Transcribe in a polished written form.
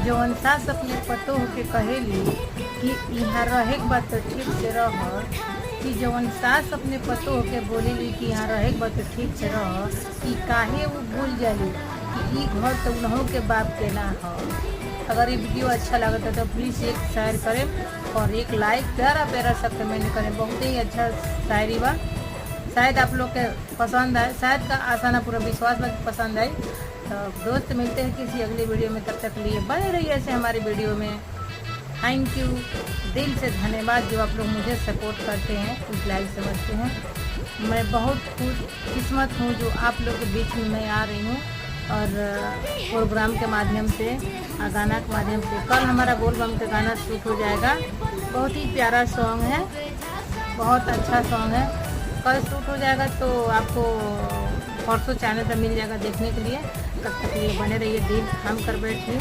जवन सास अपने पतो के कहेली कि यहाँ रहे के बाद तो ठीक से रह, कि जवन सास अपने पतो के बोलेली कि यहाँ रहे के बाद तो ठीक से रह, कि काहे वो भूल जाली कि ई घर तो उन्हों के बाप के ना हो। अगर ये वीडियो अच्छा लगता है तो प्लीज़ एक शेयर करें और एक लाइक प्यारा प्यारा सा कमेंट करें। बहुत ही अच्छा शायरी बा, शायद आप लोग के पसंद आए, शायद का आसाना पूरा विश्वास में पसंद आए। तो दोस्त मिलते हैं किसी अगली वीडियो में, तब तक लिए बने रहिए ऐसे हमारी वीडियो में। थैंक यू, दिल से धन्यवाद जो आप लोग मुझे सपोर्ट करते हैं, कुछ लाइक समझते हैं। मैं बहुत खुश किस्मत हूँ जो आप लोग के बीच में मैं आ रही हूँ और प्रोग्राम के माध्यम से, गाना के माध्यम से। कल हमारा बोल बम का गाना शूट हो जाएगा, बहुत ही प्यारा सॉन्ग है, बहुत अच्छा सॉन्ग है। कल शूट हो जाएगा तो आपको परसों चैनल पर मिल जाएगा देखने के लिए। तब तक ये बने रहिए, दिल थाम कर बैठिए।